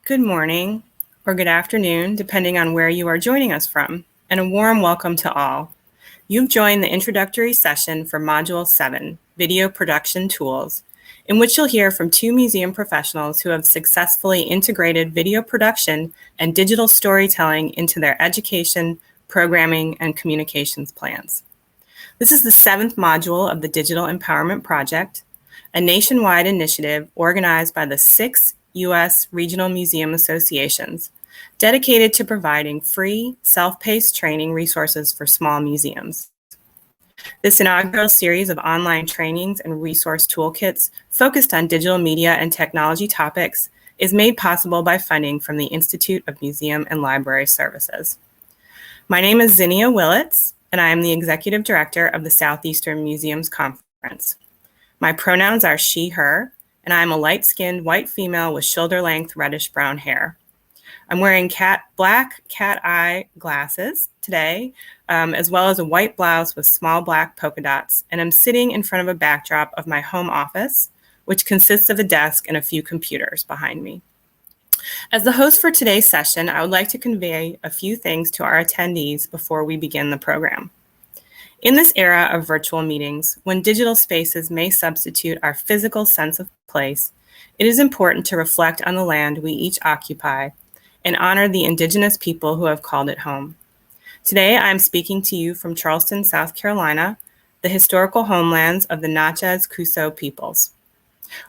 Good morning, or good afternoon, depending on where you are joining us from, and a warm welcome to all. You've joined the introductory session for Module 7, Video Production Tools, in which you'll hear from two museum professionals who have successfully integrated video production and digital storytelling into their education, programming, and communications plans. This is the 7th module of the Digital Empowerment Project, a nationwide initiative organized by the 6 U.S. regional museum associations dedicated to providing free, self-paced training resources for small museums. This inaugural series of online trainings and resource toolkits focused on digital media and technology topics is made possible by funding from the Institute of Museum and Library Services. My name is Zinnia Willits, and I am the Executive Director of the Southeastern Museums Conference. My pronouns are she, her, and I am a light-skinned white female with shoulder-length reddish-brown hair. I'm wearing black cat-eye glasses today, as well as a white blouse with small black polka dots, and I'm sitting in front of a backdrop of my home office, which consists of a desk and a few computers behind me. As the host for today's session, I would like to convey a few things to our attendees before we begin the program. In this era of virtual meetings, when digital spaces may substitute our physical sense of place, it is important to reflect on the land we each occupy and honor the indigenous people who have called it home. Today, I'm speaking to you from Charleston, South Carolina, the historical homelands of the Natchez-Cusco peoples.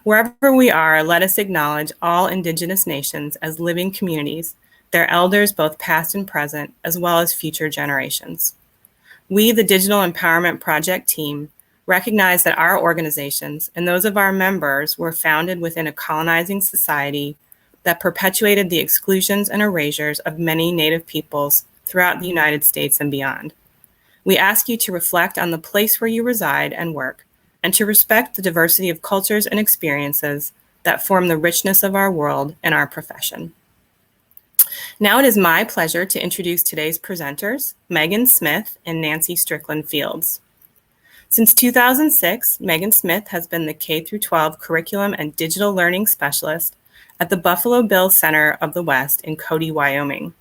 Wherever we are, let us acknowledge all indigenous nations as living communities, their elders both past and present, as well as future generations. We, the Digital Empowerment Project team, recognize that our organizations and those of our members were founded within a colonizing society that perpetuated the exclusions and erasures of many Native peoples throughout the United States and beyond. We ask you to reflect on the place where you reside and work, and to respect the diversity of cultures and experiences that form the richness of our world and our profession. Now it is my pleasure to introduce today's presenters, Megan Smith and Nancy Strickland Fields. Since 2006, Megan Smith has been the K-12 Curriculum and Digital Learning Specialist at the Buffalo Bill Center of the West in Cody, Wyoming.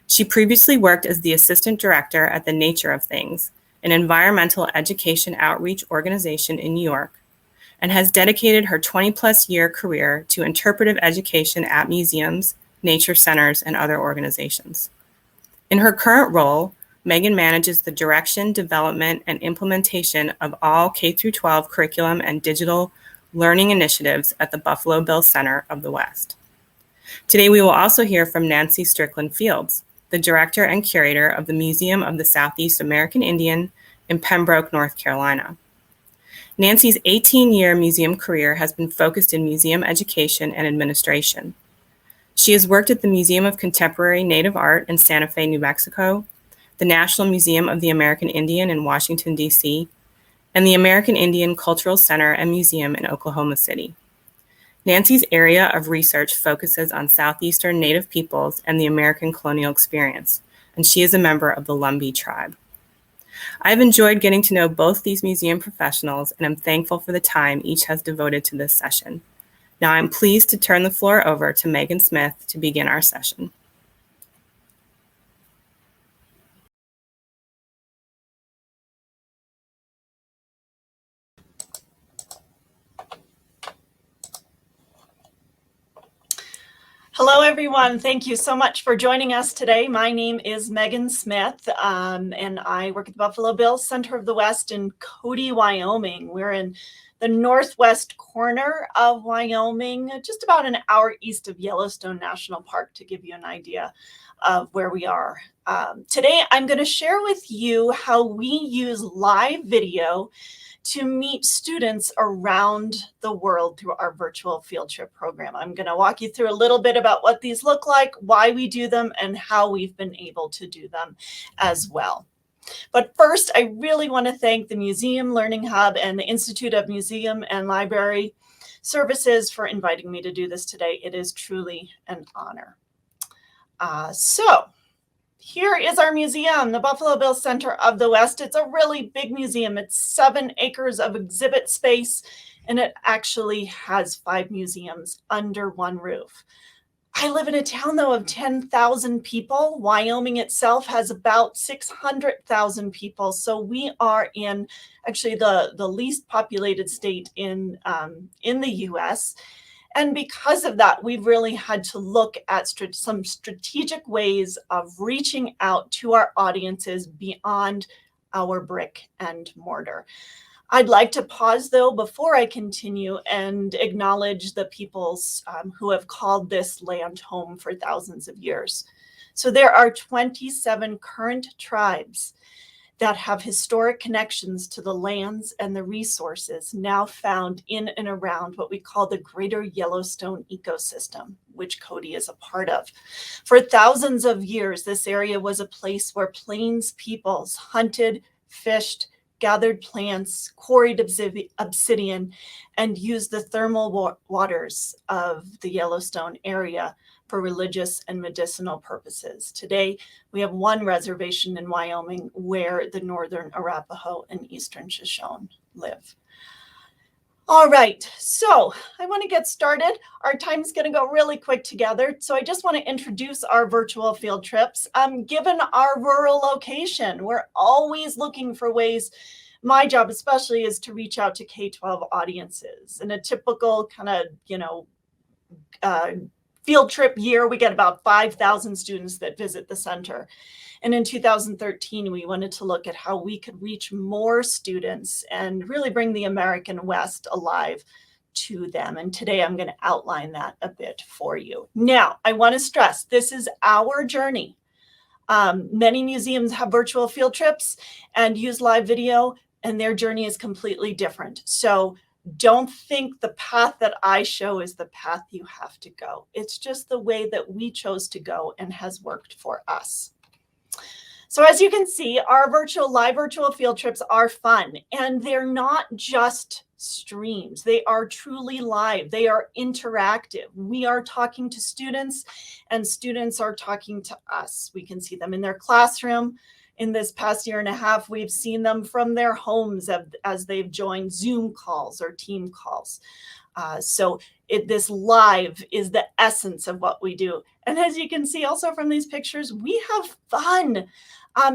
She previously worked as the Assistant Director at the Nature of Things, an environmental education outreach organization in New York, and has dedicated her 20-plus year career to interpretive education at museums, nature centers, and other organizations. In her current role, Megan manages the direction, development, and implementation of all K-12 curriculum and digital learning initiatives at the Buffalo Bill Center of the West. Today, we will also hear from Nancy Strickland Fields, the Director and Curator of the Museum of the Southeast American Indian in Pembroke, North Carolina. Nancy's 18-year museum career has been focused in museum education and administration. She has worked at the Museum of Contemporary Native Art in Santa Fe, New Mexico, the National Museum of the American Indian in Washington, D.C., and the American Indian Cultural Center and Museum in Oklahoma City. Nancy's area of research focuses on Southeastern Native peoples and the American colonial experience, and she is a member of the Lumbee tribe. I've enjoyed getting to know both these museum professionals, and I'm thankful for the time each has devoted to this session. Now I'm pleased to turn the floor over to Megan Smith to begin our session. Hello, everyone. Thank you so much for joining us today. My name is Megan Smith, and I work at the Buffalo Bill Center of the West in Cody, Wyoming. We're in the northwest corner of Wyoming, just about an hour east of Yellowstone National Park, to give you an idea of where we are. Today, I'm going to share with you how we use live video to meet students around the world through our virtual field trip program. I'm going to walk you through a little bit about what these look like, why we do them, and how we've been able to do them as well. But first, I really want to thank the Museum Learning Hub and the Institute of Museum and Library Services for inviting me to do this today. It is truly an honor. So here is our museum, the Buffalo Bill Center of the West. It's a really big museum. It's 7 acres of exhibit space, and it actually has 5 museums under one roof. I live in a town, though, of 10,000 people. Wyoming itself has about 600,000 people. So we are in actually the least populated state in the US. And because of that, we've really had to look at some strategic ways of reaching out to our audiences beyond our brick and mortar. I'd like to pause, though, before I continue and acknowledge the peoples who have called this land home for thousands of years. So there are 27 current tribes that have historic connections to the lands and the resources now found in and around what we call the Greater Yellowstone ecosystem, which Cody is a part of. For thousands of years, this area was a place where Plains peoples hunted, fished, gathered plants, quarried obsidian, and used the thermal waters of the Yellowstone area for religious and medicinal purposes. Today, we have one reservation in Wyoming where the Northern Arapaho and Eastern Shoshone live. All right, so I want to get started. Our time's going to go really quick together. So I just want to introduce our virtual field trips. Given our rural location, we're always looking for ways. My job especially is to reach out to K-12 audiences. In a typical kind of, field trip year, we get about 5,000 students that visit the center. And in 2013, we wanted to look at how we could reach more students and really bring the American West alive to them. And today I'm going to outline that a bit for you. Now, I want to stress, this is our journey. Many museums have virtual field trips and use live video, and their journey is completely different. So don't think the path that I show is the path you have to go. It's just the way that we chose to go and has worked for us. So as you can see, our live virtual field trips are fun, and they're not just streams. They are truly live. They are interactive. We are talking to students, and students are talking to us. We can see them in their classroom. In this past year and a half, we've seen them from their homes as they've joined Zoom calls or team calls. So this live is the essence of what we do. And as you can see also from these pictures, we have fun.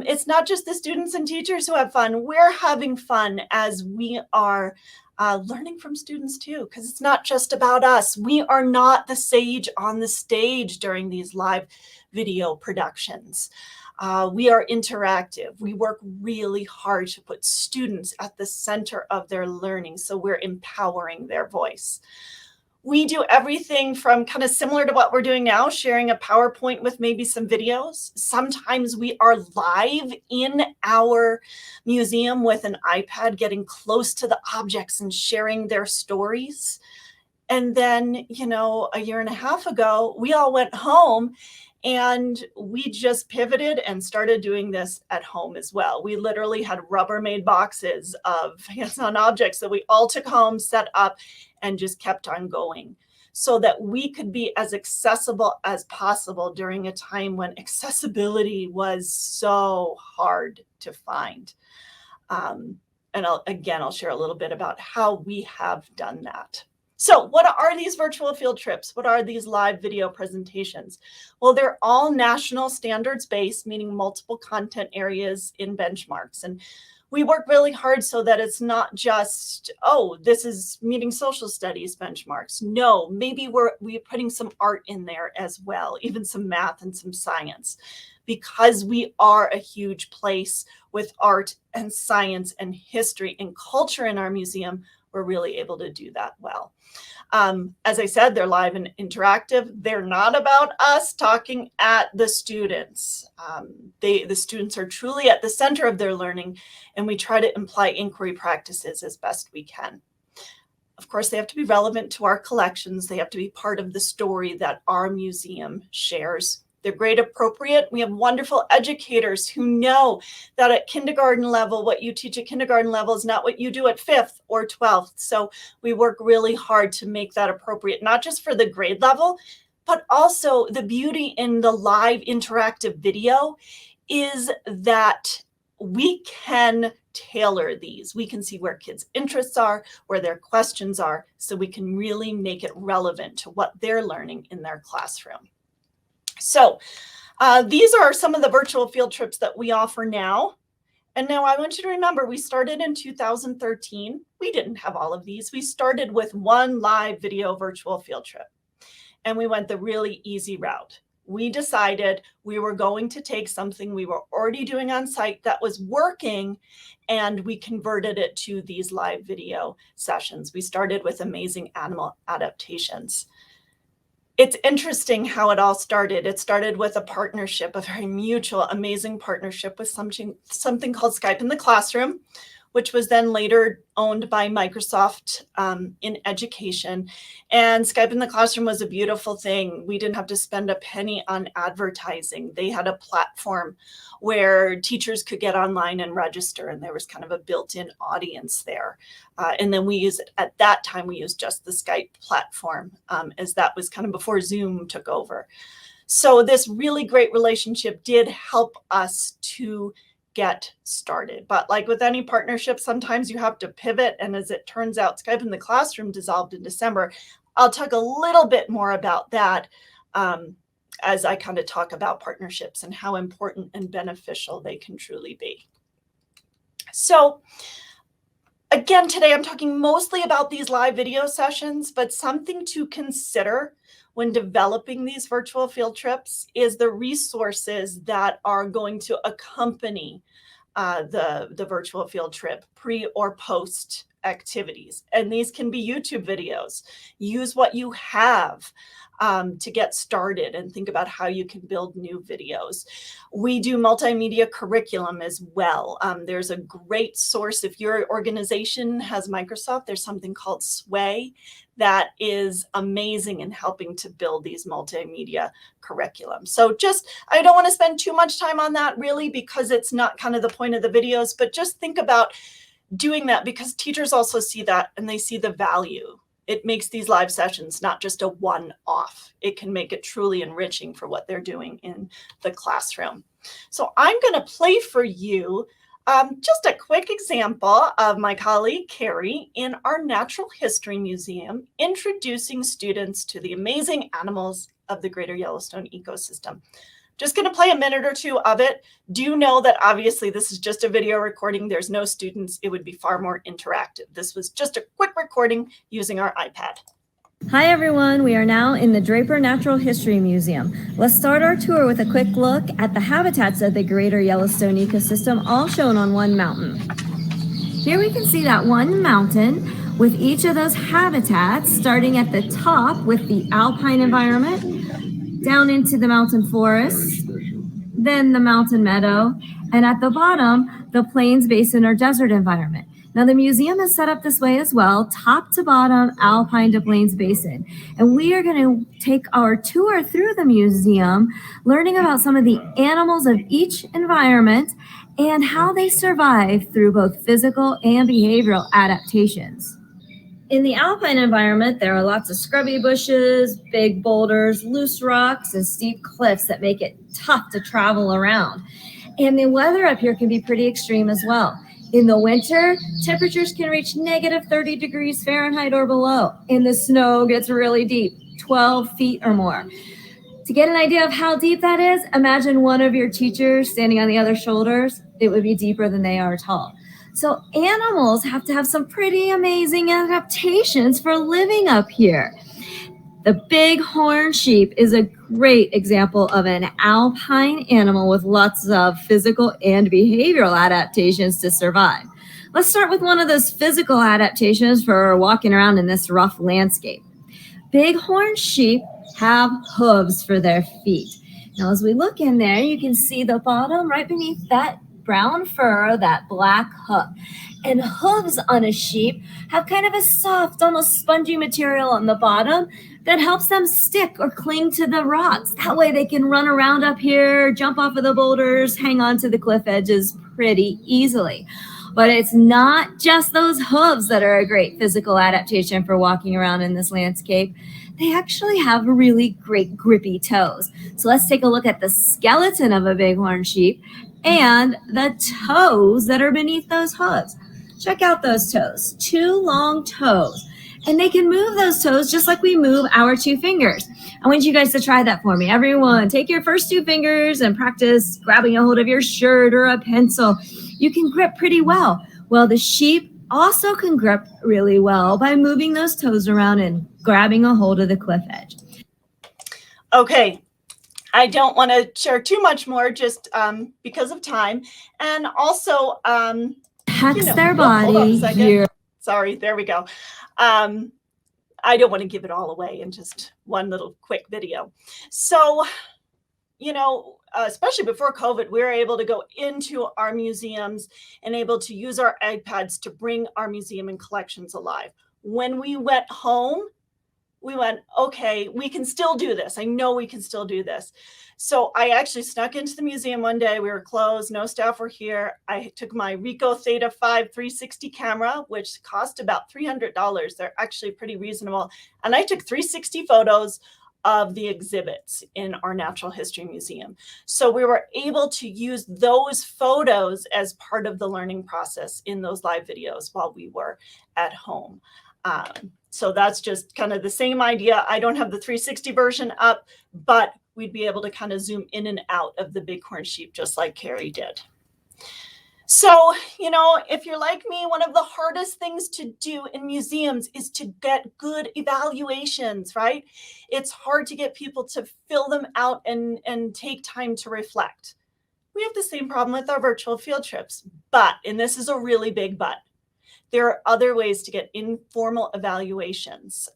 It's not just the students and teachers who have fun. We're having fun as we are learning from students too, because it's not just about us. We are not the sage on the stage during these live video productions. We are interactive. We work really hard to put students at the center of their learning, so we're empowering their voice. We do everything from kind of similar to what we're doing now, sharing a PowerPoint with maybe some videos. Sometimes we are live in our museum with an iPad, getting close to the objects and sharing their stories. And then, a year and a half ago, we all went home and we just pivoted and started doing this at home as well. We literally had Rubbermaid boxes of hands-on objects that we all took home, set up, and just kept on going so that we could be as accessible as possible during a time when accessibility was so hard to find. And I'll share a little bit about how we have done that. So what are these virtual field trips? What are these live video presentations? Well, they're all national standards based, meaning multiple content areas in benchmarks. And we work really hard so that it's not just, this is meeting social studies benchmarks. No, maybe we're putting some art in there as well, even some math and some science, because we are a huge place with art and science and history and culture in our museum. We're really able to do that well. As I said, they're live and interactive. They're not about us talking at the students. The students are truly at the center of their learning, and we try to imply inquiry practices as best we can. Of course, they have to be relevant to our collections. They have to be part of the story that our museum shares. They're grade appropriate. We have wonderful educators who know that at kindergarten level, what you teach at kindergarten level is not what you do at 5th or 12th. So we work really hard to make that appropriate, not just for the grade level, but also the beauty in the live interactive video is that we can tailor these. We can see where kids' interests are, where their questions are, so we can really make it relevant to what they're learning in their classroom. So these are some of the virtual field trips that we offer now. And now I want you to remember, we started in 2013. We didn't have all of these. We started with one live video virtual field trip, and we went the really easy route. We decided we were going to take something we were already doing on site that was working, and we converted it to these live video sessions. We started with amazing animal adaptations. It's interesting how it all started. It started with a partnership, a very mutual, amazing partnership with something called Skype in the Classroom, which was then later owned by Microsoft in education. And Skype in the Classroom was a beautiful thing. We didn't have to spend a penny on advertising. They had a platform where teachers could get online and register, and there was kind of a built-in audience there. And then at that time, we used just the Skype platform, as that was kind of before Zoom took over. So this really great relationship did help us to get started. But like with any partnership, sometimes you have to pivot. And as it turns out, Skype in the Classroom dissolved in December. I'll talk a little bit more about that as I kind of talk about partnerships and how important and beneficial they can truly be. So again, today I'm talking mostly about these live video sessions, but something to consider when developing these virtual field trips is the resources that are going to accompany the virtual field trip, pre or post activities. And these can be YouTube videos. Use what you have to get started and think about how you can build new videos. We do multimedia curriculum as well. There's a great source. If your organization has Microsoft, there's something called Sway that is amazing in helping to build these multimedia curriculum. So I don't want to spend too much time on that really, because it's not kind of the point of the videos, but just think about doing that, because teachers also see that and they see the value. It makes these live sessions not just a one-off. It can make it truly enriching for what they're doing in the classroom. So I'm going to play for you just a quick example of my colleague Carrie in our Natural History Museum introducing students to the amazing animals of the Greater Yellowstone ecosystem. Just going to play a minute or two of it. Do know that obviously this is just a video recording. There's no students. It would be far more interactive. This was just a quick recording using our iPad. Hi everyone, we are now in the Draper Natural History Museum. Let's start our tour with a quick look at the habitats of the Greater Yellowstone ecosystem, all shown on one mountain. Here we can see that one mountain with each of those habitats, starting at the top with the alpine environment, down into the mountain forest, then the mountain meadow, and at the bottom, the plains basin or desert environment. Now, the museum is set up this way as well, top to bottom, alpine to plains basin. And we are going to take our tour through the museum, learning about some of the animals of each environment and how they survive through both physical and behavioral adaptations. In the alpine environment, there are lots of scrubby bushes, big boulders, loose rocks, and steep cliffs that make it tough to travel around. And the weather up here can be pretty extreme as well. In the winter, temperatures can reach negative 30 degrees Fahrenheit or below, and the snow gets really deep, 12 feet or more. To get an idea of how deep that is, imagine one of your teachers standing on the other shoulders. It would be deeper than they are tall. So animals have to have some pretty amazing adaptations for living up here. The bighorn sheep is a great example of an alpine animal with lots of physical and behavioral adaptations to survive. Let's start with one of those physical adaptations for walking around in this rough landscape. Bighorn sheep have hooves for their feet. Now, as we look in there, you can see the bottom right beneath that brown fur, that black hoof. And hooves on a sheep have kind of a soft, almost spongy material on the bottom that helps them stick or cling to the rocks. That way they can run around up here, jump off of the boulders, hang on to the cliff edges pretty easily. But it's not just those hooves that are a great physical adaptation for walking around in this landscape. They actually have really great grippy toes. So let's take a look at the skeleton of a bighorn sheep and the toes that are beneath those hooves. Check out those toes, 2 long toes. And they can move those toes just like we move our 2 fingers. I want you guys to try that for me. Everyone, take your first 2 fingers and practice grabbing a hold of your shirt or a pencil. You can grip pretty well. Well, the sheep also can grip really well by moving those toes around and grabbing a hold of the cliff edge. Okay, I don't want to share too much more just because of time. And also, Hex their body here. Sorry, there we go. I don't want to give it all away in just one little quick video. So, especially before COVID, we were able to go into our museums and able to use our iPads to bring our museum and collections alive. When we went home, we went, okay, we can still do this. I know we can still do this. So I actually snuck into the museum one day. We were closed. No staff were here. I took my Ricoh Theta 5 360 camera, which cost about $300. They're actually pretty reasonable. And I took 360 photos of the exhibits in our Natural History Museum. So we were able to use those photos as part of the learning process in those live videos while we were at home. So that's just kind of the same idea. I don't have the 360 version up, but we'd be able to kind of zoom in and out of the bighorn sheep just like Carrie did. So, if you're like me, one of the hardest things to do in museums is to get good evaluations, right? It's hard to get people to fill them out and take time to reflect. We have the same problem with our virtual field trips, but, and this is a really big but, there are other ways to get informal evaluations.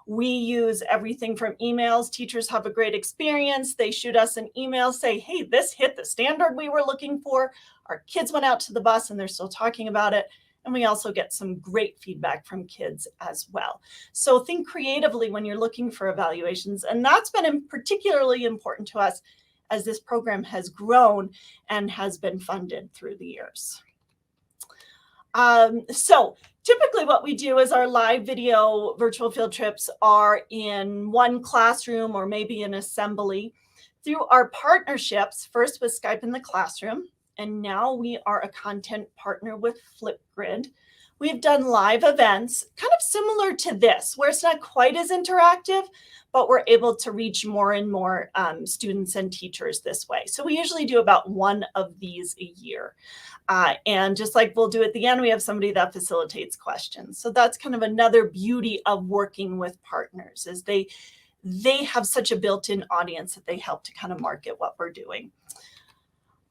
We use everything from emails. Teachers have a great experience. They shoot us an email, say, hey, this hit the standard we were looking for. Our kids went out to the bus and they're still talking about it. And we also get some great feedback from kids as well. So think creatively when you're looking for evaluations. And that's been particularly important to us as this program has grown and has been funded through the years. So typically what we do is our live video virtual field trips are in one classroom or maybe an assembly. Through our partnerships, first with Skype in the Classroom, and now we are a content partner with Flipgrid. We've done live events, kind of similar to this, where it's not quite as interactive, but we're able to reach more and more students and teachers this way. So we usually do about one of these a year. And just like we'll do at the end, we have somebody that facilitates questions. So that's kind of another beauty of working with partners, is they have such a built-in audience that they help to kind of market what we're doing.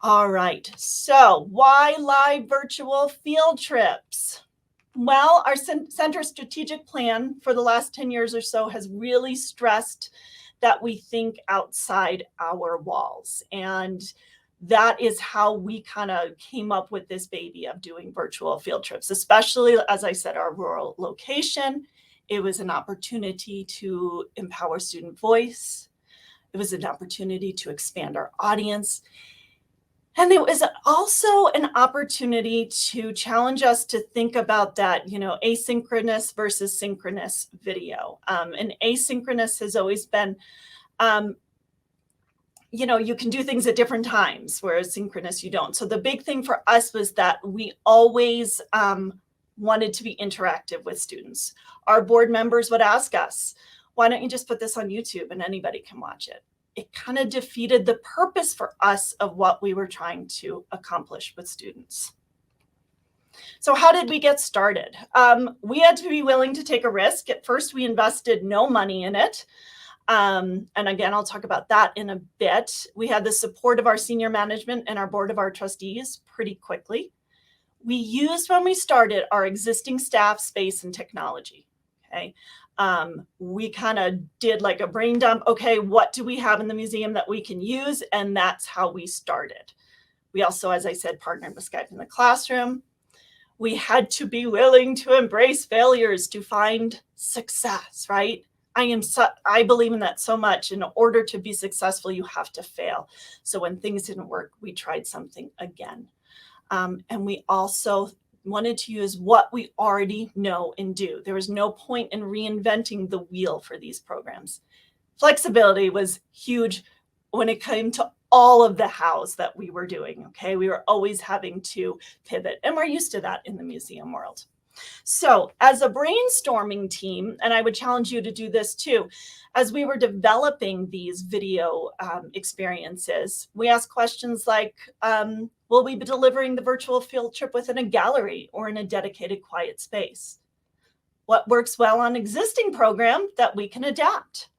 All right, so why live virtual field trips? Well, our center strategic plan for the last 10 years or so has really stressed that we think outside our walls. And that is how we kind of came up with this baby of doing virtual field trips, especially, as I said, our rural location. It was an opportunity to empower student voice. It was an opportunity to expand our audience. And it was also an opportunity to challenge us to think about that, asynchronous versus synchronous video. And asynchronous has always been, you can do things at different times, whereas synchronous you don't. So the big thing for us was that we always wanted to be interactive with students. Our board members would ask us, why don't you just put this on YouTube and anybody can watch it? It kind of defeated the purpose for us of what we were trying to accomplish with students. So how did we get started? We had to be willing to take a risk. At first, we invested no money in it. And again, I'll talk about that in a bit. We had the support of our senior management and our board of our trustees pretty quickly. We used, when we started, our existing staff, space, and technology. Okay. We kind of did like a brain dump. Okay, what do we have in the museum that we can use? And that's how we started. We also, as I said, partnered with Skype in the Classroom. We had to be willing to embrace failures to find success, right? I believe in that so much. In order to be successful, you have to fail. So when things didn't work, we tried something again. And we also wanted to use what we already know and do. There was no point in reinventing the wheel for these programs. Flexibility was huge when it came to all of the hows that we were doing, okay? We were always having to pivot, and we're used to that in the museum world. So as a brainstorming team, and I would challenge you to do this too, as we were developing these video experiences, we asked questions like, will we be delivering the virtual field trip within a gallery or in a dedicated quiet space? What works well on existing program that we can adapt?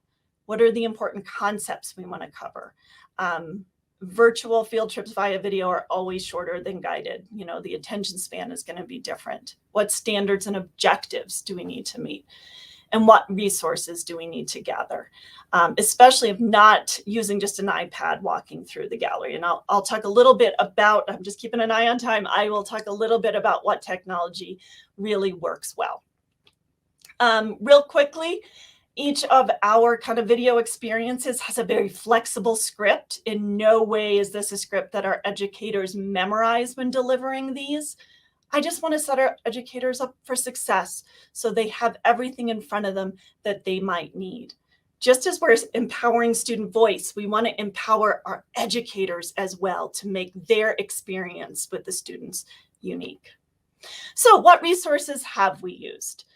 What are the important concepts we want to cover? Virtual field trips via video are always shorter than guided. You know, the attention span is going to be different. What standards and objectives do we need to meet? And what resources do we need to gather? Especially if not using just an iPad walking through the gallery. And I'll talk a little bit about, I'm just keeping an eye on time, I will talk a little bit about what technology really works well. Real quickly, each of our kind of video experiences has a very flexible script. In no way is this a script that our educators memorize when delivering these. I just want to set our educators up for success so they have everything in front of them that they might need. Just as we're empowering student voice, we want to empower our educators as well to make their experience with the students unique. So what resources have we used?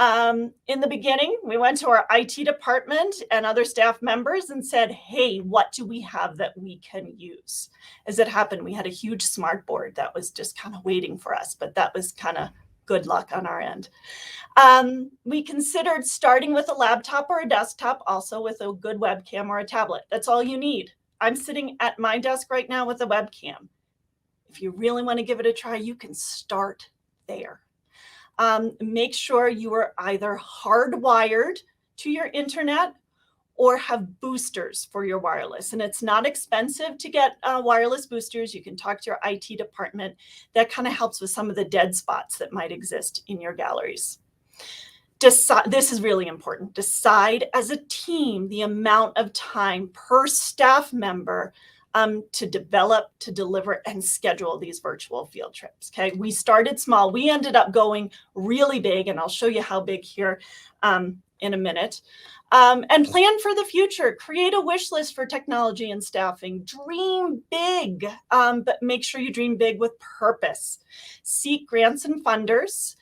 In the beginning, we went to our IT department and other staff members and said, hey, what do we have that we can use? As it happened, we had a huge smart board that was just kind of waiting for us, but that was kind of good luck on our end. We considered starting with a laptop or a desktop, also with a good webcam or a tablet. That's all you need. I'm sitting at my desk right now with a webcam. If you really want to give it a try, you can start there. Make sure you are either hardwired to your internet or have boosters for your wireless. And it's not expensive to get wireless boosters. You can talk to your IT department. That kind of helps with some of the dead spots that might exist in your galleries. This is really important. Decide as a team the amount of time per staff member to develop, to deliver, and schedule these virtual field trips. Okay, we started small. We ended up going really big, and I'll show you how big here in a minute. And plan for the future. Create a wish list for technology and staffing. Dream big, but make sure you dream big with purpose. Seek grants and funders.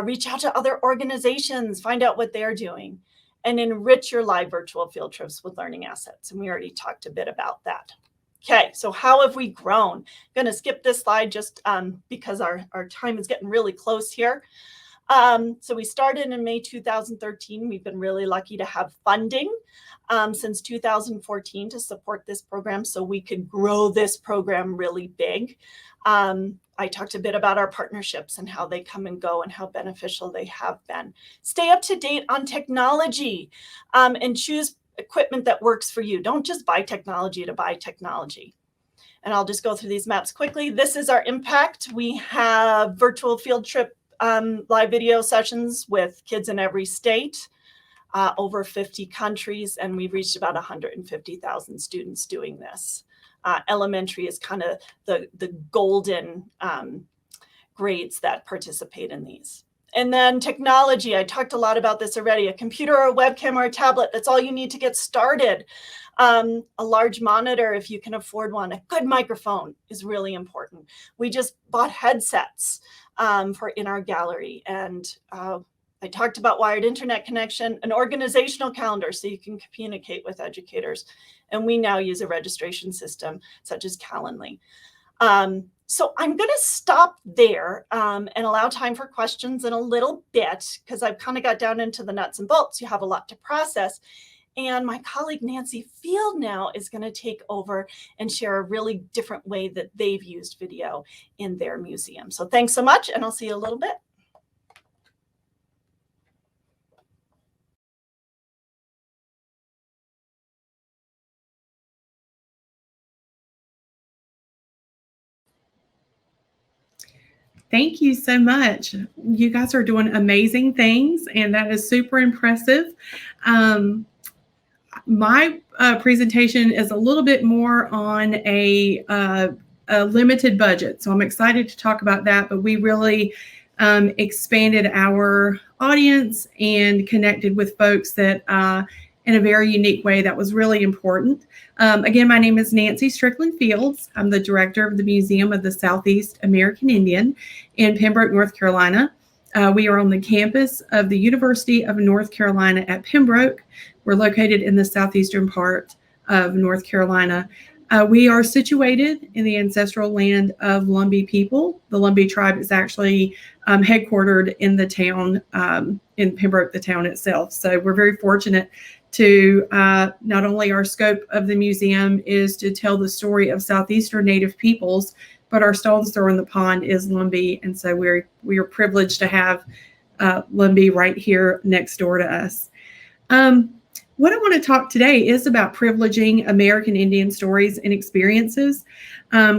Reach out to other organizations. Find out what they're doing. And enrich your live virtual field trips with learning assets. And we already talked a bit about that. Okay, so how have we grown? I'm going to skip this slide just because our time is getting really close here. So we started in May 2013. We've been really lucky to have funding since 2014 to support this program so we could grow this program really big. I talked a bit about our partnerships and how they come and go and how beneficial they have been. Stay up to date on technology and choose equipment that works for you. Don't just buy technology to buy technology. And I'll just go through these maps quickly. This is our impact. We have virtual field trip live video sessions with kids in every state, over 50 countries, and we've reached about 150,000 students doing this. Elementary is kind of the golden grades that participate in these. And then technology, I talked a lot about this already. A computer or a webcam or a tablet, that's all you need to get started. A large monitor, if you can afford one. A good microphone is really important. We just bought headsets for in our gallery. And I talked about wired internet connection, an organizational calendar so you can communicate with educators. And we now use a registration system such as Calendly. So I'm going to stop there and allow time for questions in a little bit because I've kind of got down into the nuts and bolts. You have a lot to process. And my colleague Nancy Field now is going to take over and share a really different way that they've used video in their museum. So thanks so much, and I'll see you a little bit. Thank you so much. You guys are doing amazing things, and that is super impressive. My presentation is a little bit more on a a limited budget. So I'm excited to talk about that, but we really expanded our audience and connected with folks that in a very unique way that was really important. Again, my name is Nancy Strickland Fields. I'm the director of the Museum of the Southeast American Indian in Pembroke, North Carolina. We are on the campus of the University of North Carolina at Pembroke. We're located in the southeastern part of North Carolina. We are situated in the ancestral land of Lumbee people. The Lumbee tribe is actually headquartered in the town, in Pembroke, the town itself. So we're very fortunate to not only our scope of the museum is to tell the story of Southeastern Native peoples, but our stone's throw in the pond is Lumbee. And so we are privileged to have Lumbee right here next door to us. What I want to talk today is about privileging American Indian stories and experiences,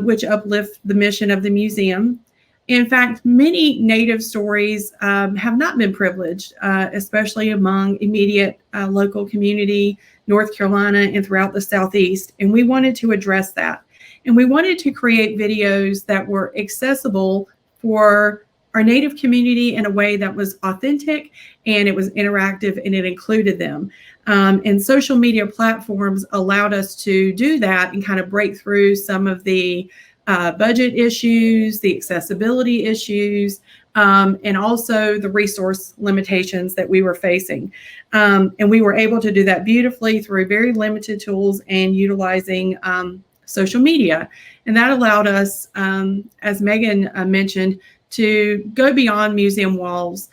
which uplift the mission of the museum. In fact, many Native stories have not been privileged, especially among immediate local community, North Carolina, and throughout the Southeast. And we wanted to address that. And we wanted to create videos that were accessible for our Native community in a way that was authentic and it was interactive and it included them. And social media platforms allowed us to do that and kind of break through some of the budget issues, the accessibility issues, and also the resource limitations that we were facing. And we were able to do that beautifully through very limited tools and utilizing social media. And that allowed us, as Megan mentioned, to go beyond museum walls.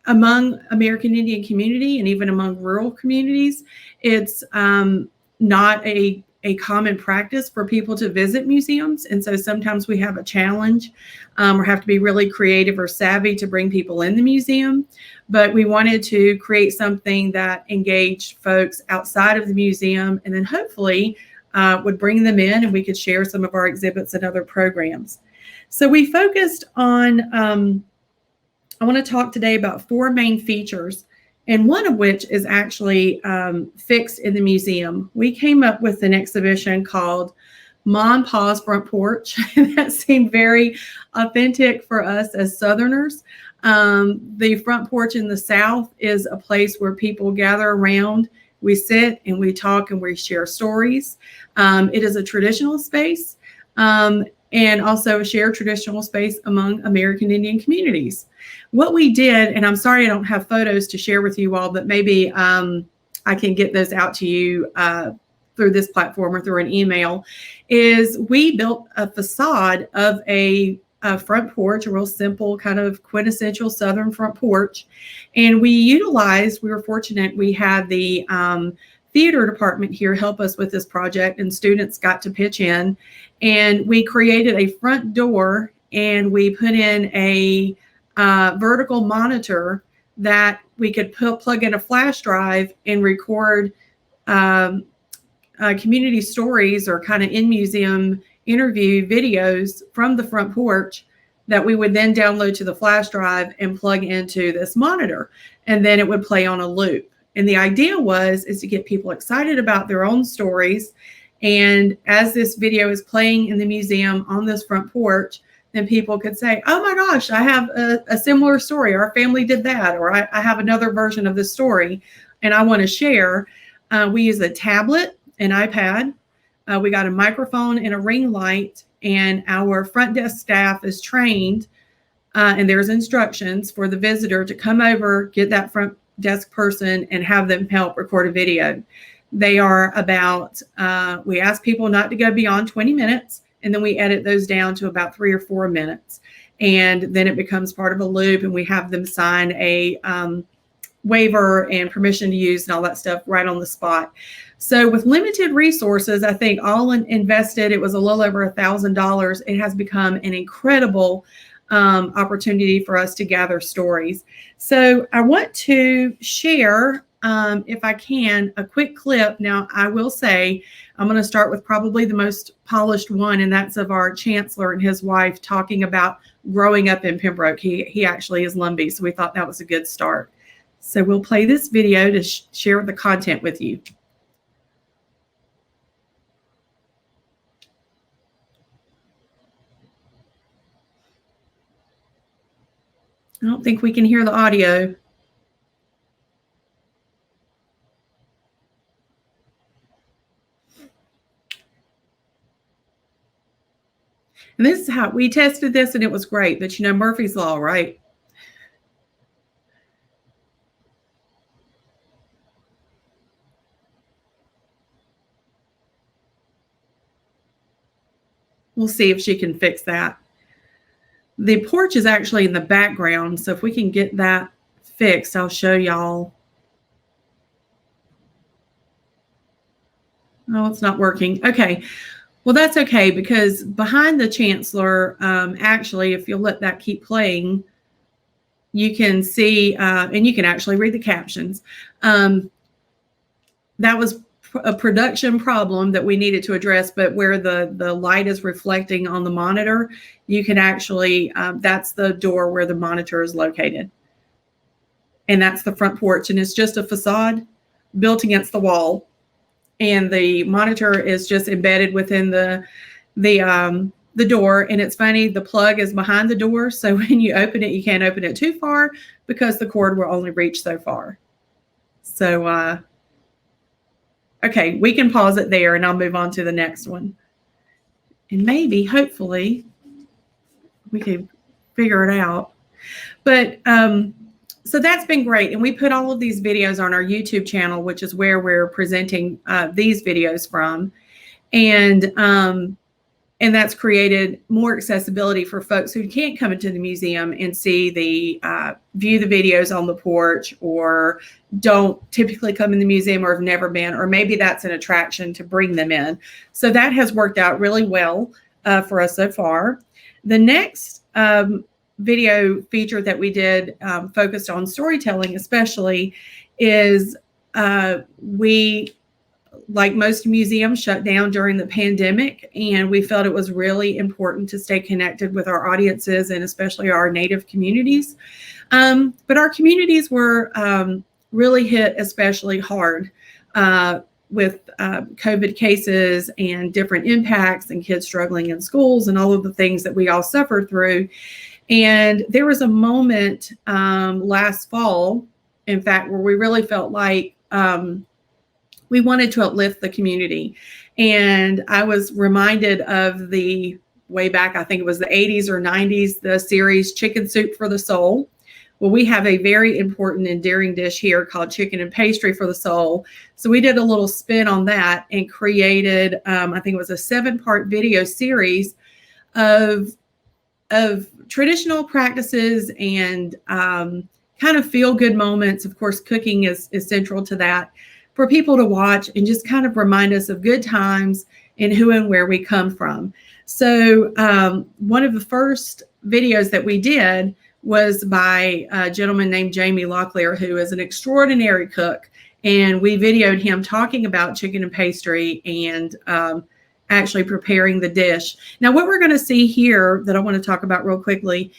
Among American Indian community and even among rural communities, it's not a common practice for people to visit museums. And so sometimes we have a challenge or have to be really creative or savvy to bring people in the museum. But we wanted to create something that engaged folks outside of the museum and then hopefully would bring them in and we could share some of our exhibits and other programs. So we focused on, I want to talk today about 4 main features, and one of which is actually fixed in the museum. We came up with an exhibition called Mom Pa's Front Porch, and that seemed very authentic for us as Southerners. The front porch in the South is a place where people gather around, we sit and we talk and we share stories. It is a traditional space and also a shared traditional space among American Indian communities. What we did, and I'm sorry I don't have photos to share with you all, but maybe I can get those out to you through this platform or through an email, is we built a facade of a front porch, a real simple kind of quintessential Southern front porch. And we were fortunate, we had the theater department here help us with this project, and students got to pitch in. And we created a front door and we put in a vertical monitor that we could plug in a flash drive and record community stories or kind of in-museum interview videos from the front porch that we would then download to the flash drive and plug into this monitor. And then it would play on a loop. And the idea is to get people excited about their own stories. And as this video is playing in the museum on this front porch, then people could say, oh my gosh, I have a similar story. Our family did that. Or I have another version of this story and I want to share. We use a tablet, an iPad. We got a microphone and a ring light. And our front desk staff is trained. And there's instructions for the visitor to come over, get that front desk person and have them help record a video. They are about, we ask people not to go beyond 20 minutes, and then we edit those down to about 3 or 4 minutes. And then it becomes part of a loop, and we have them sign a waiver and permission to use and all that stuff right on the spot. So with limited resources, I think all invested, it was a little over $1,000. It has become an incredible opportunity for us to gather stories. So I want to share, if I can, a quick clip. Now, I will say, I'm going to start with probably the most polished one, and that's of our chancellor and his wife talking about growing up in Pembroke. He actually is Lumbee, so we thought that was a good start. So we'll play this video to share the content with you. I don't think we can hear the audio. And this is how we tested this, and it was great. But you know, Murphy's Law, right? We'll see if she can fix that. The porch is actually in the background, so if we can get that fixed, I'll show y'all. Oh, it's not working. Okay. Well, that's okay, because behind the chancellor, actually, if you'll let that keep playing, you can see, and you can actually read the captions. That was a production problem that we needed to address, but where the light is reflecting on the monitor, you can actually, that's the door where the monitor is located. And that's the front porch, and it's just a facade built against the wall. And the monitor is just embedded within the door. And it's funny, the plug is behind the door. So when you open it, you can't open it too far because the cord will only reach so far. So, okay, we can pause it there and I'll move on to the next one. And maybe, hopefully, we can figure it out. But, so that's been great. And we put all of these videos on our YouTube channel, which is where we're presenting these videos from. And that's created more accessibility for folks who can't come into the museum and see view the videos on the porch, or don't typically come in the museum, or have never been, or maybe that's an attraction to bring them in. So that has worked out really well for us so far. The next video feature that we did, focused on storytelling especially, is we, like most museums, shut down during the pandemic, and we felt it was really important to stay connected with our audiences, and especially our Native communities. But our communities were really hit especially hard with COVID cases and different impacts, and kids struggling in schools, and all of the things that we all suffered through. And there was a moment last fall, in fact, where we really felt like we wanted to uplift the community. And I was reminded of the way back, I think it was the 80s or 90s, the series Chicken Soup for the Soul. Well, we have a very important, endearing dish here called chicken and pastry for the soul. So we did a little spin on that and created, I think it was a 7-part video series of traditional practices and kind of feel-good moments. Of course, cooking is central to that, for people to watch and just kind of remind us of good times and who and where we come from. So one of the first videos that we did was by a gentleman named Jamie Locklear, who is an extraordinary cook. And we videoed him talking about chicken and pastry and actually preparing the dish. Now, what we're going to see here that I want to talk about real quickly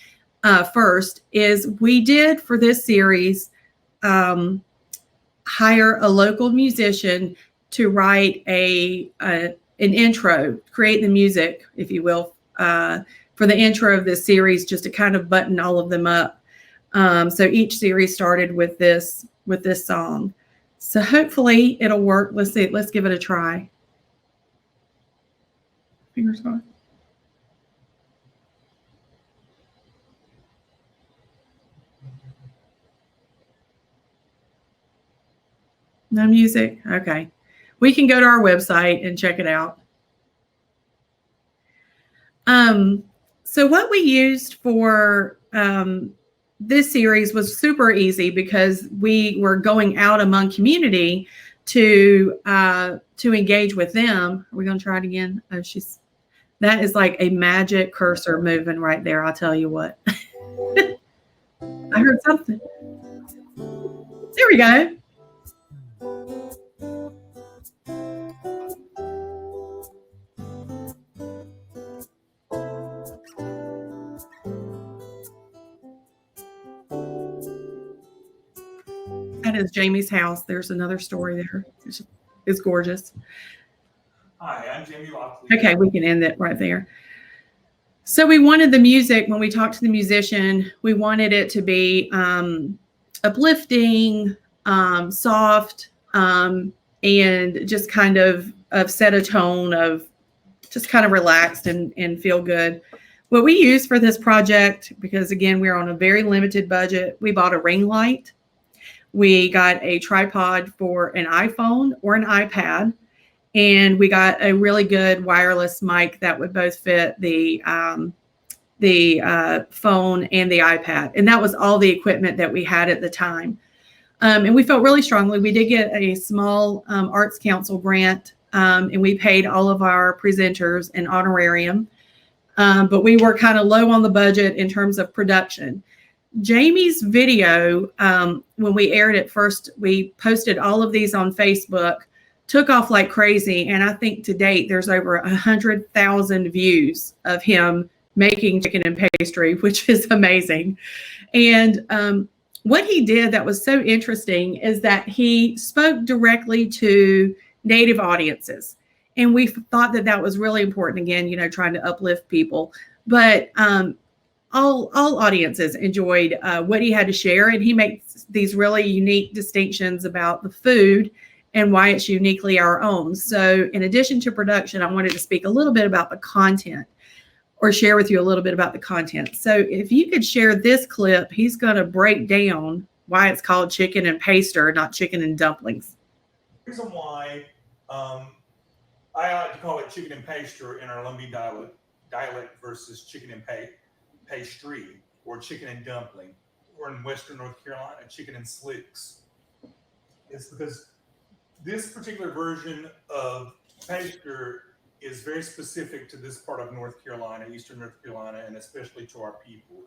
first is we did, for this series, hire a local musician to write an intro, create the music, if you will, for the intro of this series, just to kind of button all of them up. So each series started with this song. So hopefully it'll work. Let's see. Let's give it a try. Fingers crossed. No music? Okay. We can go to our website and check it out. So what we used for this series was super easy, because we were going out among community to engage with them. Are we going to try it again? Oh, that is like a magic cursor moving right there. I'll tell you what. I heard something. There we go. That is Jamie's house. There's another story there. It's gorgeous. Hi, I'm Jamie Locklear. Okay, we can end it right there. So we wanted the music, when we talked to the musician, we wanted it to be uplifting, soft, and just kind of set a tone of just kind of relaxed and feel good. What we used for this project, because again, we're on a very limited budget, we bought a ring light. We got a tripod for an iPhone or an iPad. And we got a really good wireless mic that would both fit the phone and the iPad. And that was all the equipment that we had at the time. And we felt really strongly. We did get a small Arts Council grant, and we paid all of our presenters an honorarium. But we were kind of low on the budget in terms of production. Jamie's video, when we aired it first, we posted all of these on Facebook, took off like crazy. And I think to date, there's over 100,000 views of him making chicken and pastry, which is amazing. And what he did that was so interesting is that he spoke directly to Native audiences. And we thought that that was really important, again, you know, trying to uplift people. But all audiences enjoyed what he had to share. And he makes these really unique distinctions about the food and why it's uniquely our own. So in addition to production, I wanted to speak a little bit about the content, or share with you a little bit about the content. So if you could share this clip, he's going to break down why it's called chicken and paster, not chicken and dumplings. The reason why I like to call it chicken and paster in our Lumbee dialect versus chicken and pastry, or chicken and dumpling, or in Western North Carolina, chicken and slicks. It's because this particular version of paster is very specific to this part of North Carolina, Eastern North Carolina, and especially to our people.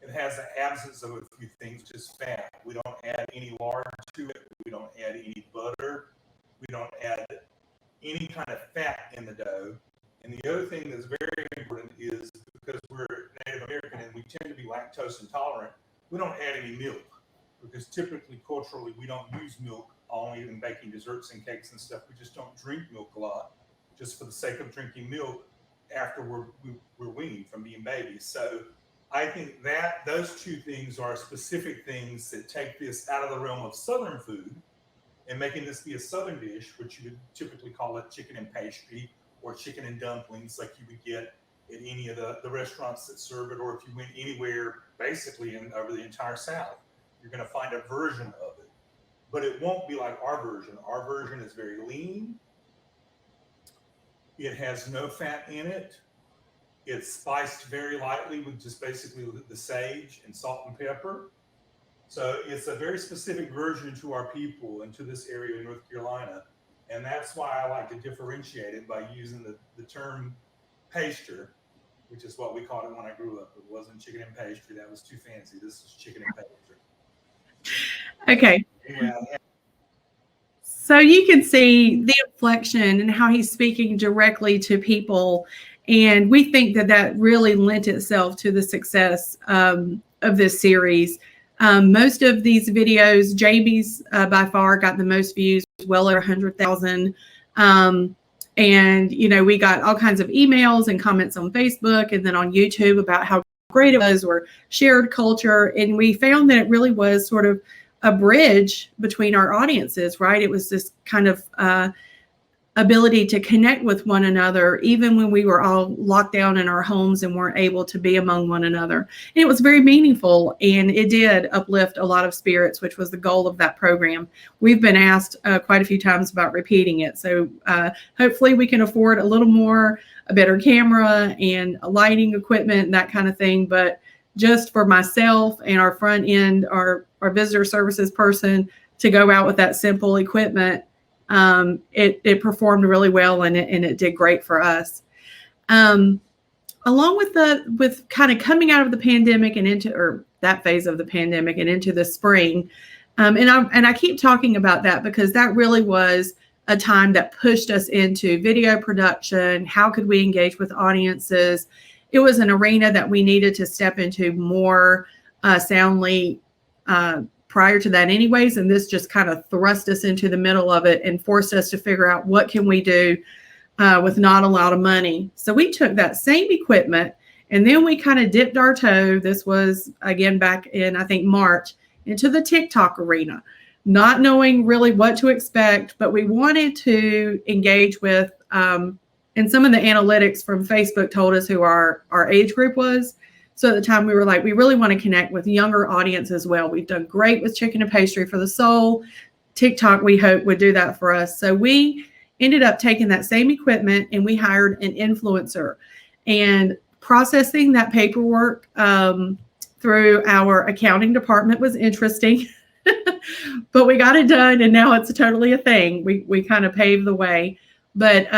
It has the absence of a few things, just fat. We don't add any lard to it. We don't add any butter. We don't add any kind of fat in the dough. And the other thing that's very important is, because we're Native American and we tend to be lactose intolerant, we don't add any milk, because typically culturally we don't use milk only in baking desserts and cakes and stuff. We just don't drink milk a lot, just for the sake of drinking milk after we're weaned from being babies. So I think that those two things are specific things that take this out of the realm of Southern food and making this be a Southern dish, which you would typically call it chicken and pastry or chicken and dumplings, like you would get at any of the restaurants that serve it, or if you went anywhere basically over the entire South, you're going to find a version of it. But it won't be like our version. Our version is very lean. It has no fat in it. It's spiced very lightly with just basically the sage and salt and pepper. So it's a very specific version to our people and to this area of North Carolina. And that's why I like to differentiate it by using the term paster, which is what we called it when I grew up. It wasn't chicken and pastry. That was too fancy. This is chicken and pastry. Okay. Yeah. So you can see the inflection and how he's speaking directly to people. And we think that that really lent itself to the success of this series. Most of these videos, Jamie's by far got the most views, well over 100,000. And, you know, we got all kinds of emails and comments on Facebook and then on YouTube about how great it was, or shared culture. And we found that it really was sort of a bridge between our audiences, right? It was this kind of ability to connect with one another, even when we were all locked down in our homes and weren't able to be among one another. And it was very meaningful, and it did uplift a lot of spirits, which was the goal of that program. We've been asked quite a few times about repeating it. So hopefully we can afford a little more, a better camera and lighting equipment and that kind of thing. But just for myself and our front end, our visitor services person, to go out with that simple equipment, it performed really well, and it did great for us. Along with kind of coming out of the pandemic and into, or that phase of the pandemic and into the spring, and I keep talking about that because that really was a time that pushed us into video production. How could we engage with audiences? It was an arena that we needed to step into more soundly prior to that anyways, and this just kind of thrust us into the middle of it and forced us to figure out what can we do with not a lot of money. So we took that same equipment And then we kind of dipped our toe. This was, again, back in, I think, March, into the TikTok arena, not knowing really what to expect, but we wanted to engage with, and some of the analytics from Facebook told us who our age group was. So at the time we were like, we really want to connect with younger audience as well. We've done great with Chicken and Pastry for the Soul. TikTok, we hope, would do that for us. So we ended up taking that same equipment and we hired an influencer, and processing that paperwork through our accounting department was interesting, but we got it done, and now it's totally a thing. We kind of paved the way. But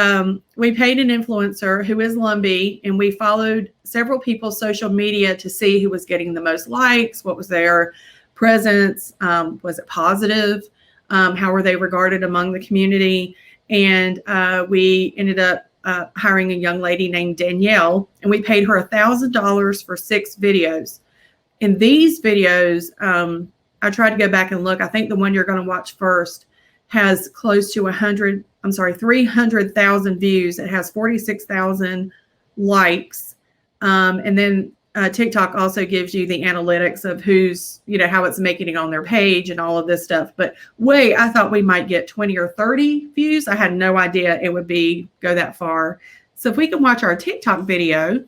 we paid an influencer who is Lumbee, and we followed several people's social media to see who was getting the most likes, what was their presence, was it positive, how were they regarded among the community. And we ended up hiring a young lady named Danielle, and we paid her $1,000 for 6 videos. In these videos, I tried to go back and look. I think the one you're going to watch first has close to 300,000 views. It has 46,000 likes. And then TikTok also gives you the analytics of who's, how it's making it on their page and all of this stuff. But I thought we might get 20 or 30 views. I had no idea it would go that far. So if we can watch our TikTok video.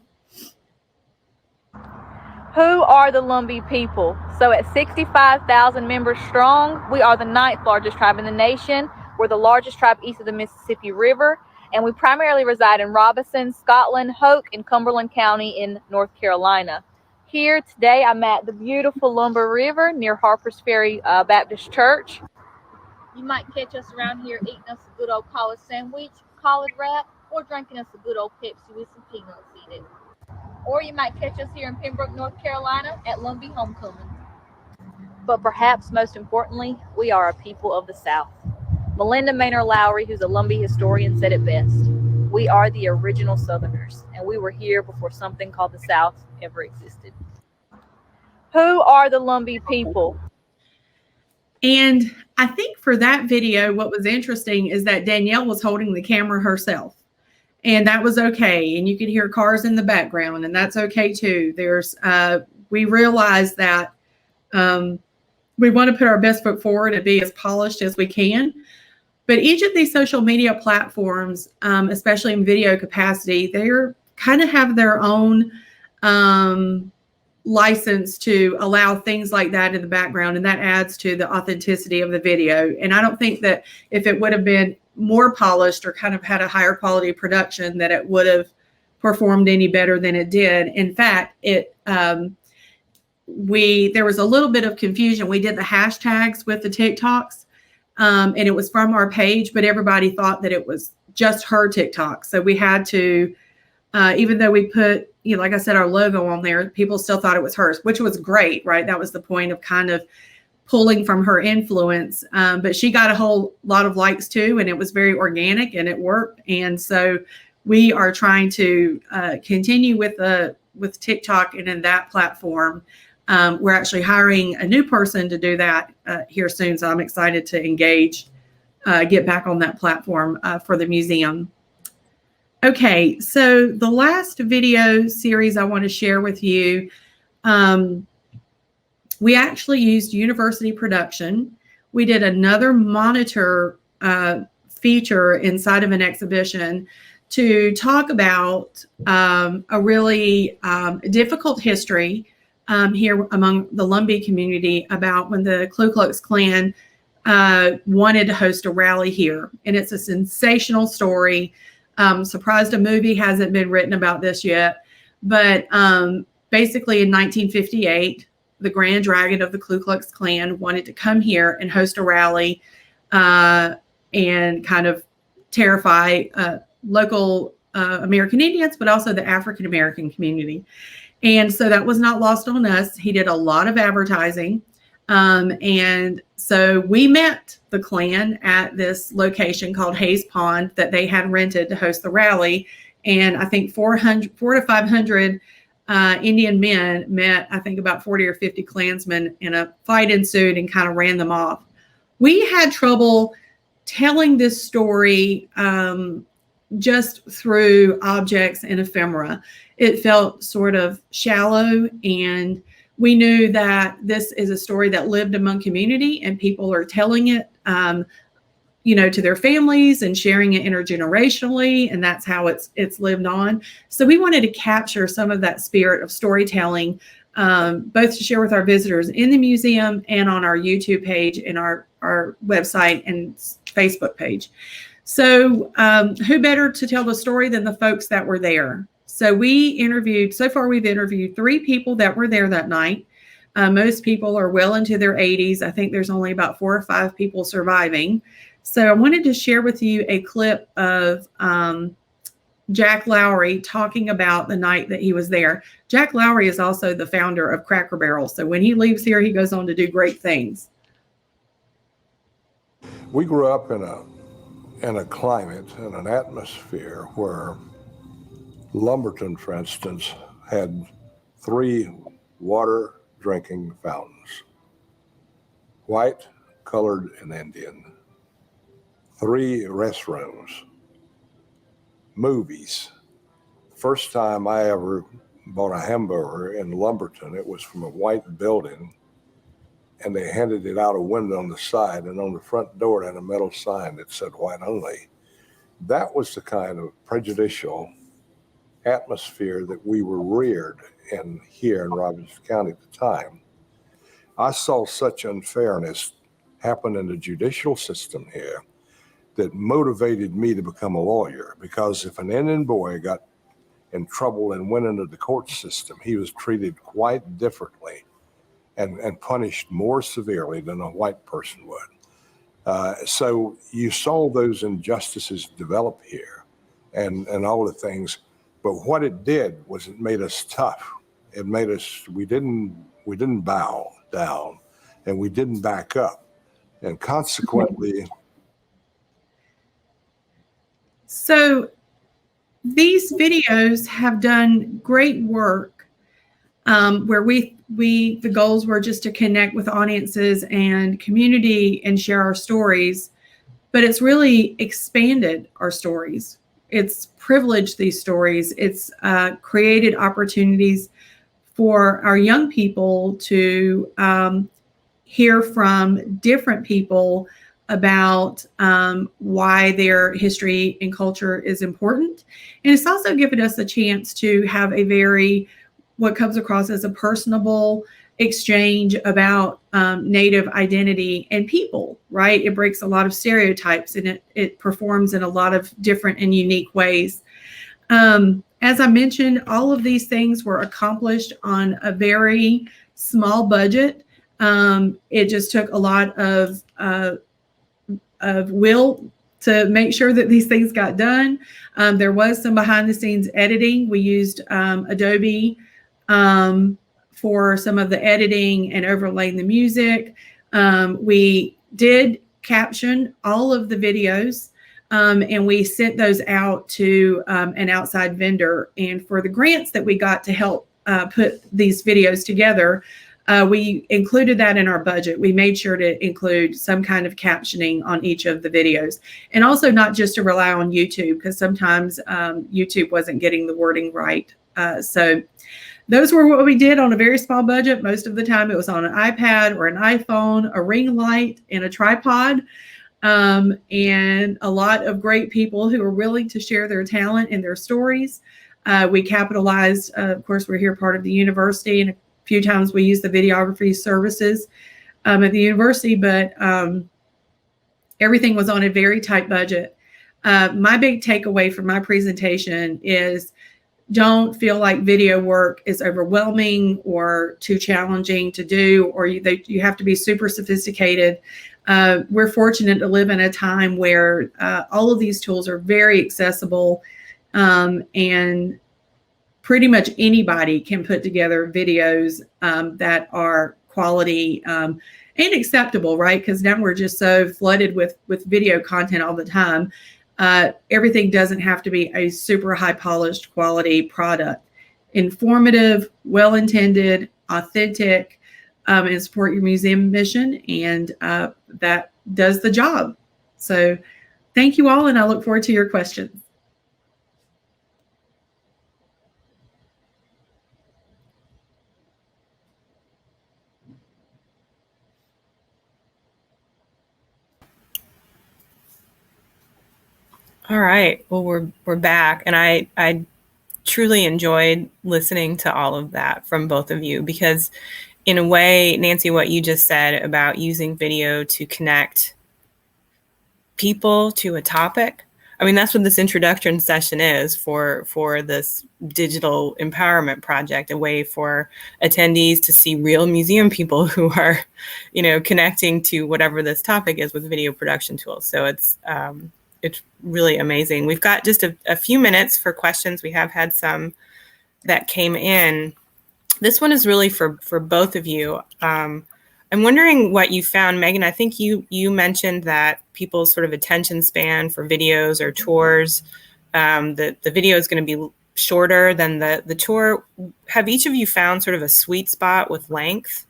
Who are the Lumbee people? So at 65,000 members strong, we are the 9th largest tribe in the nation. We're the largest tribe east of the Mississippi River, and we primarily reside in Robinson, Scotland, Hoke, and Cumberland County in North Carolina. Here today, I'm at the beautiful Lumber River near Harper's Ferry Baptist Church. You might catch us around here eating us a good old collard sandwich, collard wrap, or drinking us a good old Pepsi with some peanuts in it. Or you might catch us here in Pembroke, North Carolina at Lumbee Homecoming. But perhaps most importantly, we are a people of the South. Melinda Maynor Lowry, who's a Lumbee historian, said it best. We are the original Southerners, and we were here before something called the South ever existed. Who are the Lumbee people? And I think for that video, what was interesting is that Danielle was holding the camera herself. And that was okay. And you could hear cars in the background, and that's okay too. We realized that we want to put our best foot forward and be as polished as we can. But each of these social media platforms, especially in video capacity, they're kind of have their own license to allow things like that in the background, and that adds to the authenticity of the video. And I don't think that if it would have been more polished or kind of had a higher quality production, that it would have performed any better than it did. In fact, there was a little bit of confusion. We did the hashtags with the TikToks, and it was from our page, but everybody thought that it was just her TikTok. So we had to, even though we put, like I said, our logo on there, people still thought it was hers, which was great, right? That was the point of kind of pulling from her influence. But she got a whole lot of likes too, and it was very organic and it worked. And so we are trying to continue with TikTok and in that platform. We're actually hiring a new person to do that here soon. So I'm excited to get back on that platform for the museum. Okay, so the last video series I want to share with you, we actually used university production. We did another monitor feature inside of an exhibition to talk about a really difficult history here among the Lumbee community about when the Ku Klux Klan wanted to host a rally here. And it's a sensational story. Surprised a movie hasn't been written about this yet. But basically in 1958, the Grand Dragon of the Ku Klux Klan wanted to come here and host a rally and kind of terrify local American Indians, but also the African American community. And so that was not lost on us. He did a lot of advertising. And so we met the Klan at this location called Hayes Pond that they had rented to host the rally. And I think 400 to 500 Indian men met, I think about 40 or 50 Klansmen, and a fight ensued and kind of ran them off. We had trouble telling this story just through objects and ephemera. It felt sort of shallow, and we knew that this is a story that lived among community, and people are telling it, to their families and sharing it intergenerationally, and that's how it's lived on. So we wanted to capture some of that spirit of storytelling, both to share with our visitors in the museum and on our YouTube page and our website and Facebook page. So who better to tell the story than the folks that were there? So we've interviewed 3 people that were there that night. Most people are well into their 80s. I think there's only about 4 or 5 people surviving. So I wanted to share with you a clip of Jack Lowry talking about the night that he was there. Jack Lowry is also the founder of Cracker Barrel. So when he leaves here, he goes on to do great things. We grew up in a climate and an atmosphere where Lumberton, for instance, had 3 water drinking fountains, white, colored, and Indian, 3 restrooms, movies. First time I ever bought a hamburger in Lumberton, it was from a white building, and they handed it out a window on the side, and on the front door it had a metal sign that said white only. That was the kind of prejudicial atmosphere that we were reared in here in Robbins County at the time. I saw such unfairness happen in the judicial system here that motivated me to become a lawyer, because if an Indian boy got in trouble and went into the court system, he was treated quite differently and punished more severely than a white person would. So you saw those injustices develop here and all the things. But what it did was it made us tough. It made us, we didn't bow down, and we didn't back up. And consequently. So these videos have done great work, where the goals were just to connect with audiences and community and share our stories, but it's really expanded our stories. It's privileged these stories. It's created opportunities for our young people to hear from different people about why their history and culture is important. And it's also given us a chance to have what comes across as a personable exchange about Native identity and people, right? It breaks a lot of stereotypes, and it performs in a lot of different and unique ways. As I mentioned, all of these things were accomplished on a very small budget. It just took a lot of will to make sure that these things got done. There was some behind the scenes editing. We used Adobe for some of the editing and overlaying the music. We did caption all of the videos, and we sent those out to an outside vendor. And for the grants that we got to help put these videos together, we included that in our budget. We made sure to include some kind of captioning on each of the videos, and also not just to rely on YouTube, because sometimes YouTube wasn't getting the wording right. So those were what we did on a very small budget. Most of the time it was on an iPad or an iPhone, a ring light, and a tripod, and a lot of great people who are willing to share their talent and their stories. We capitalized, of course, we're here part of the university, and a few times we use the videography services at the university, but everything was on a very tight budget. My big takeaway from my presentation is, don't feel like video work is overwhelming or too challenging to do, or you have to be super sophisticated. We're fortunate to live in a time where all of these tools are very accessible, and pretty much anybody can put together videos that are quality and acceptable, right? Because now we're just so flooded with video content all the time. Everything doesn't have to be a super high polished quality product. Informative, well-intended, authentic, and support your museum mission. And that does the job. So thank you all, and I look forward to your questions. All right. Well, we're back, and I truly enjoyed listening to all of that from both of you, because in a way, Nancy, what you just said about using video to connect people to a topic, I mean, that's what this introduction session is for this digital empowerment project, a way for attendees to see real museum people who are, connecting to whatever this topic is with video production tools. So it's really amazing. We've got just a few minutes for questions. We have had some that came in. This one is really for both of you. I'm wondering what you found, Megan. I think you mentioned that people's sort of attention span for videos or tours, the video is going to be shorter than the tour. Have each of you found sort of a sweet spot with length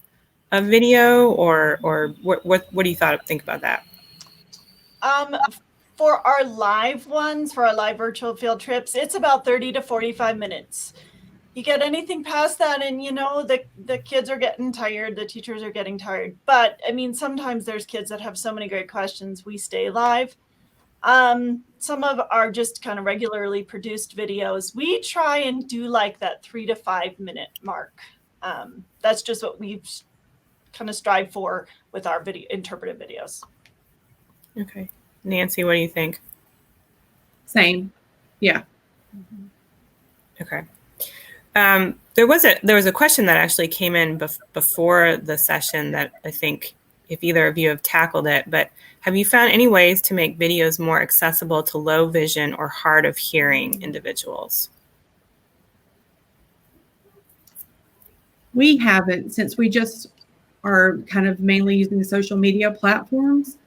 of video, or what do you think about that? For our live ones, for our live virtual field trips, it's about 30 to 45 minutes. You get anything past that, and the kids are getting tired, the teachers are getting tired. But I mean, sometimes there's kids that have so many great questions. We stay live. Some of our just kind of regularly produced videos, we try and do like that 3 to 5 minute mark. That's just what we've kind of strive for with our video interpretive videos. Okay. Nancy, what do you think? Same. Yeah. Okay. There was a question that actually came in before the session that I think if either of you have tackled it, but have you found any ways to make videos more accessible to low vision or hard of hearing individuals? We haven't, since we just are kind of mainly using social media platforms.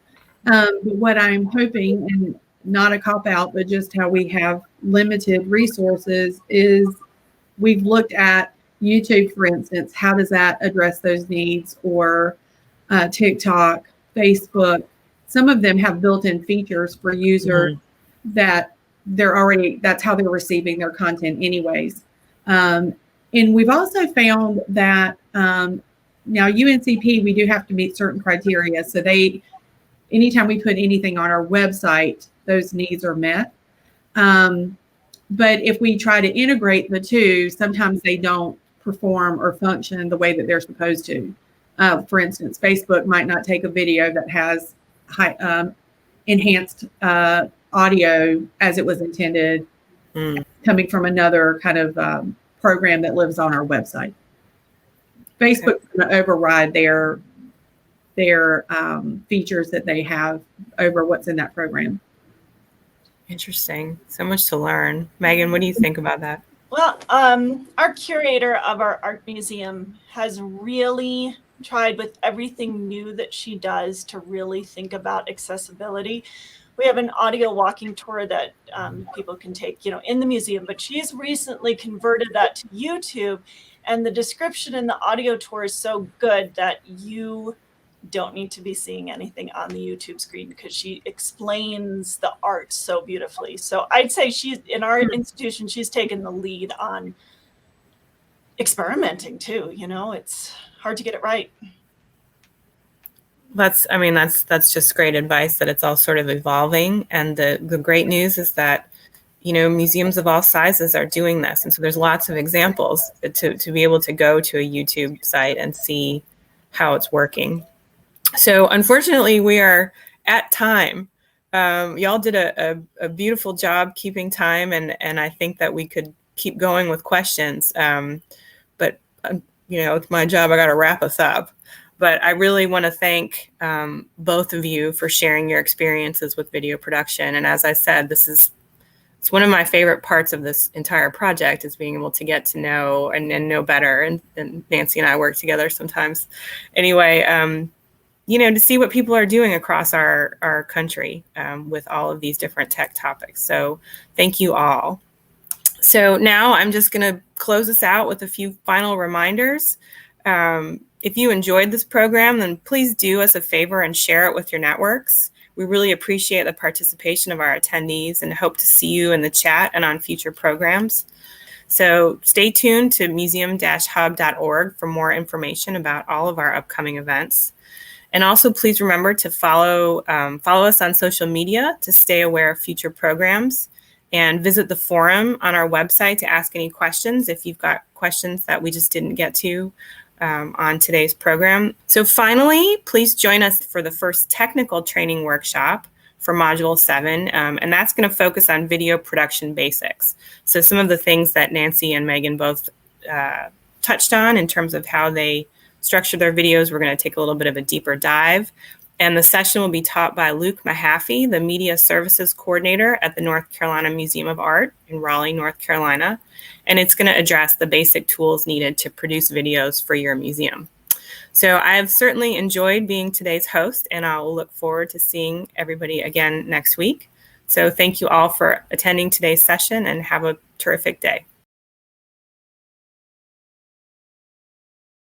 But what I'm hoping, and not a cop-out, but just how we have limited resources, is we've looked at YouTube, for instance. How does that address those needs? Or TikTok, Facebook. Some of them have built-in features for users that that's how they're receiving their content anyways. And we've also found that now UNCP, we do have to meet certain criteria. So anytime we put anything on our website, those needs are met. But if we try to integrate the two, sometimes they don't perform or function the way that they're supposed to. For instance, Facebook might not take a video that has enhanced audio as it was intended, coming from another kind of program that lives on our website. Facebook's going to override their features that they have over what's in that program. Interesting. So much to learn. Megan, what do you think about that? Well, our curator of our art museum has really tried with everything new that she does to really think about accessibility. We have an audio walking tour that people can take, in the museum, but she's recently converted that to YouTube, and the description in the audio tour is so good that you don't need to be seeing anything on the YouTube screen, because she explains the art so beautifully. So I'd say in our institution, she's taken the lead on experimenting too. It's hard to get it right. That's just great advice, that it's all sort of evolving. And the great news is that, museums of all sizes are doing this. And so there's lots of examples to be able to go to a YouTube site and see how it's working. So unfortunately, we are at time. Y'all did a beautiful job keeping time, and I think that we could keep going with questions. But it's my job. I got to wrap us up. But I really want to thank both of you for sharing your experiences with video production. And as I said, it's one of my favorite parts of this entire project, is being able to get to know and know better. And Nancy and I work together sometimes. Anyway, to see what people are doing across our country with all of these different tech topics. So thank you all. So now I'm just going to close this out with a few final reminders. If you enjoyed this program, then please do us a favor and share it with your networks. We really appreciate the participation of our attendees and hope to see you in the chat and on future programs. So stay tuned to museum-hub.org for more information about all of our upcoming events. And also please remember to follow us on social media to stay aware of future programs, and visit the forum on our website to ask any questions if you've got questions that we just didn't get to on today's program. So finally, please join us for the first technical training workshop for Module 7, and that's going to focus on video production basics. So some of the things that Nancy and Megan both touched on in terms of how they structure their videos, we're going to take a little bit of a deeper dive. And the session will be taught by Luke Mahaffey, the Media Services Coordinator at the North Carolina Museum of Art in Raleigh, North Carolina. And it's going to address the basic tools needed to produce videos for your museum. So I have certainly enjoyed being today's host, and I'll look forward to seeing everybody again next week. So thank you all for attending today's session, and have a terrific day.